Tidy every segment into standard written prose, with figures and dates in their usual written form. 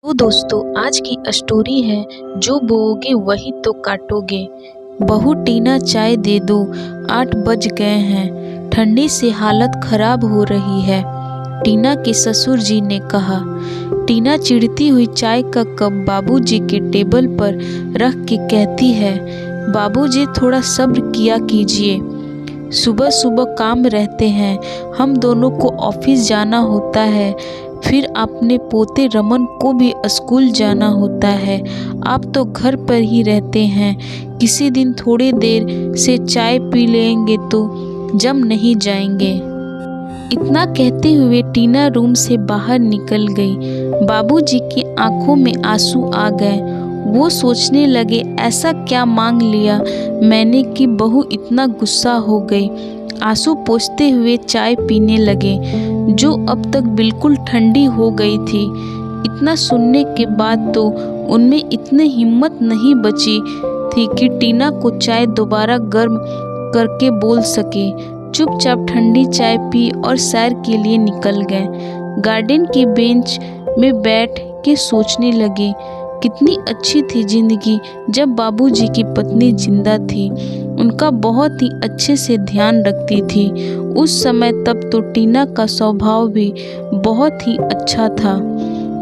तो दोस्तों आज की स्टोरी है जो बोओगे वही तो काटोगे। बहू टीना चाय दे दो, 8 बज गए हैं, ठंडी से हालत खराब हो रही है, टीना के ससुर जी ने कहा। टीना चिढ़ती हुई चाय का कप बाबूजी के टेबल पर रख के कहती है, बाबूजी थोड़ा सब्र किया कीजिए, सुबह सुबह काम रहते हैं, हम दोनों को ऑफिस जाना होता है, फिर अपने पोते रमन को भी स्कूल जाना होता है। आप तो घर पर ही रहते हैं, किसी दिन थोड़ी देर से चाय पी लेंगे तो जम नहीं जाएंगे। इतना कहते हुए टीना रूम से बाहर निकल गई। बाबूजी की आंखों में आंसू आ गए। वो सोचने लगे ऐसा क्या मांग लिया मैंने कि बहू इतना गुस्सा हो गई। आंसू पोंछते हुए चाय पीने लगे जो अब तक बिल्कुल ठंडी हो गई थी। इतना सुनने के बाद तो उनमें इतनी हिम्मत नहीं बची थी कि टीना को चाय दोबारा गर्म करके बोल सके। चुपचाप ठंडी चाय पी और सैर के लिए निकल गए। गार्डन के बेंच में बैठ के सोचने लगे कितनी अच्छी थी जिंदगी जब बाबूजी की पत्नी जिंदा थी, उनका बहुत ही अच्छे से ध्यान रखती थी। उस समय तब तो टीना का स्वभाव भी बहुत ही अच्छा था,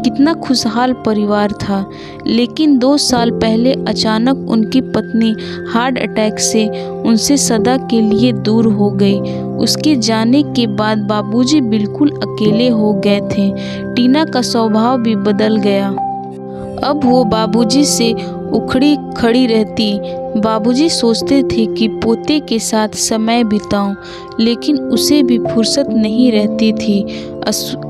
कितना खुशहाल परिवार था। लेकिन 2 साल पहले अचानक उनकी पत्नी हार्ट अटैक से उनसे सदा के लिए दूर हो गई। उसके जाने के बाद बाबूजी बिल्कुल अकेले हो गए थे। टीना का स्वभाव भी बदल गया। अब वो बाबूजी से उखड़ी खड़ी रहती। बाबूजी सोचते थे कि पोते के साथ समय बिताऊं, लेकिन उसे भी फुर्सत नहीं रहती थी।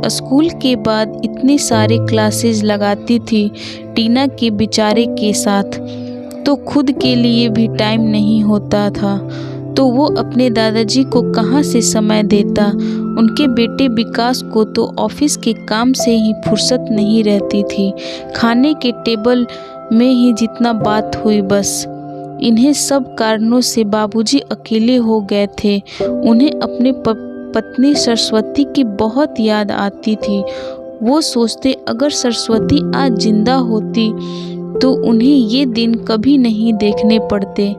स्कूल के बाद इतने सारे क्लासेस लगाती थी टीना के बेचारे के साथ, तो खुद के लिए भी टाइम नहीं होता था। तो वो अपने दादाजी को कहाँ से समय देता। उनके बेटे विकास को तो ऑफिस के काम से ही फुर्सत नहीं रहती थी। खाने के टेबल में ही जितना बात हुई बस। इन्हें सब कारणों से बाबूजी अकेले हो गए थे। उन्हें अपने पत्नी सरस्वती की बहुत याद आती थी। वो सोचते अगर सरस्वती आज जिंदा होती तो उन्हें ये दिन कभी नहीं देखने पड़ते।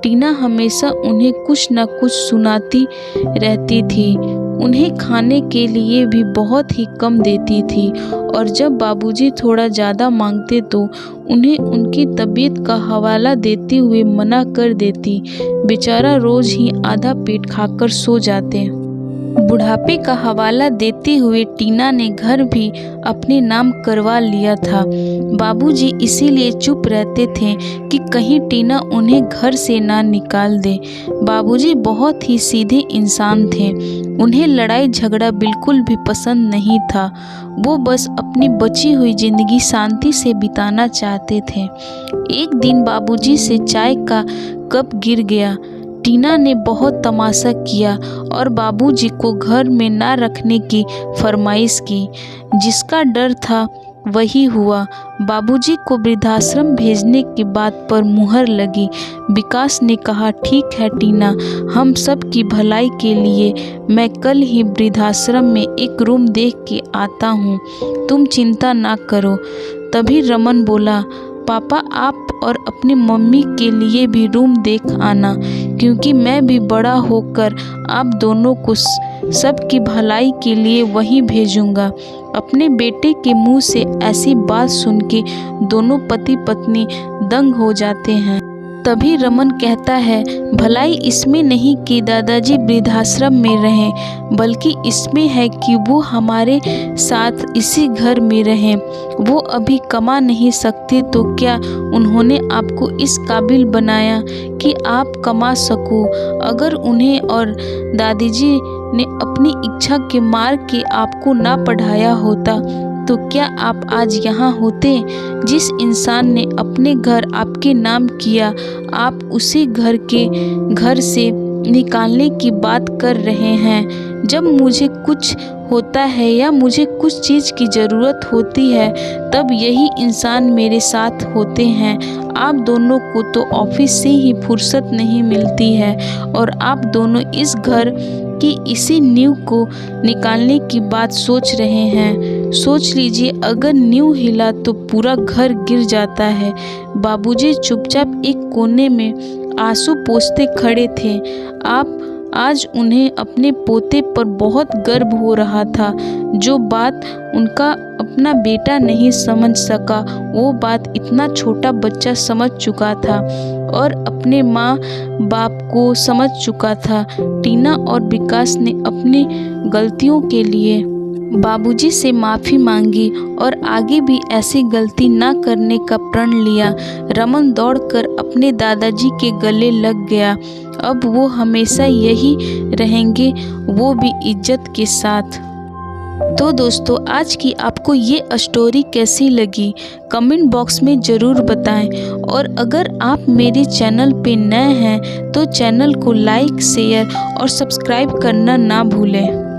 टीना हमेशा उन्हें कुछ न कुछ सुनाती रहती थी। उन्हें खाने के लिए भी बहुत ही कम देती थी और जब बाबूजी थोड़ा ज़्यादा मांगते तो उन्हें उनकी तबीयत का हवाला देते हुए मना कर देती। बेचारा रोज ही आधा पेट खाकर सो जाते। बुढ़ापे का हवाला देते हुए टीना ने घर भी अपने नाम करवा लिया था। बाबूजी इसीलिए चुप रहते थे कि कहीं टीना उन्हें घर से ना निकाल दे। बाबूजी बहुत ही सीधे इंसान थे। उन्हें लड़ाई झगड़ा बिल्कुल भी पसंद नहीं था। वो बस अपनी बची हुई जिंदगी शांति से बिताना चाहते थे। एक दिन बाबूजी से चाय का कप गिर गया। टीना ने बहुत तमाशा किया और बाबूजी को घर में ना रखने की फरमाइश की। जिसका डर था वही हुआ। बाबूजी को वृद्धाश्रम भेजने की बात पर मुहर लगी। विकास ने कहा, ठीक है टीना, हम सब की भलाई के लिए मैं कल ही वृद्धाश्रम में एक रूम देख के आता हूँ, तुम चिंता ना करो। तभी रमन बोला, पापा आप और अपनी मम्मी के लिए भी रूम देख आना, क्योंकि मैं भी बड़ा होकर आप दोनों को सबकी भलाई के लिए वहीं भेजूंगा। अपने बेटे के मुंह से ऐसी बात सुन के दोनों पति पत्नी दंग हो जाते हैं। तभी रमन कहता है, भलाई इसमें नहीं कि दादाजी वृद्धाश्रम में रहें, बल्कि इसमें है कि वो हमारे साथ इसी घर में रहें। वो अभी कमा नहीं सकते तो क्या उन्होंने आपको इस काबिल बनाया कि आप कमा सको। अगर उन्हें और दादाजी ने अपनी इच्छा के मार के आपको ना पढ़ाया होता तो क्या आप आज यहाँ होते। जिस इंसान ने अपने घर आपके नाम किया, आप उसी घर से निकालने की बात कर रहे हैं। जब मुझे कुछ होता है या मुझे कुछ चीज़ की ज़रूरत होती है तब यही इंसान मेरे साथ होते हैं। आप दोनों को तो ऑफिस से ही फुर्सत नहीं मिलती है और आप दोनों इस घर की इसी नींव को निकालने की बात सोच रहे हैं। सोच लीजिए अगर नींव हिला तो पूरा घर गिर जाता है। बाबूजी चुपचाप एक कोने में आंसू पोंछते खड़े थे। आज उन्हें अपने पोते पर बहुत गर्व हो रहा था। जो बात उनका अपना बेटा नहीं समझ सका, वो बात इतना छोटा बच्चा समझ चुका था और अपने माँ बाप को समझ चुका था। टीना और विकास ने अपनी गलतियों के लिए बाबूजी से माफ़ी मांगी और आगे भी ऐसी गलती ना करने का प्रण लिया। रमन दौड़कर अपने दादाजी के गले लग गया। अब वो हमेशा यही रहेंगे, वो भी इज्जत के साथ। तो दोस्तों, आज की आपको ये स्टोरी कैसी लगी कमेंट बॉक्स में ज़रूर बताएं। और अगर आप मेरे चैनल पे नए हैं तो चैनल को लाइक, शेयर और सब्सक्राइब करना ना भूलें।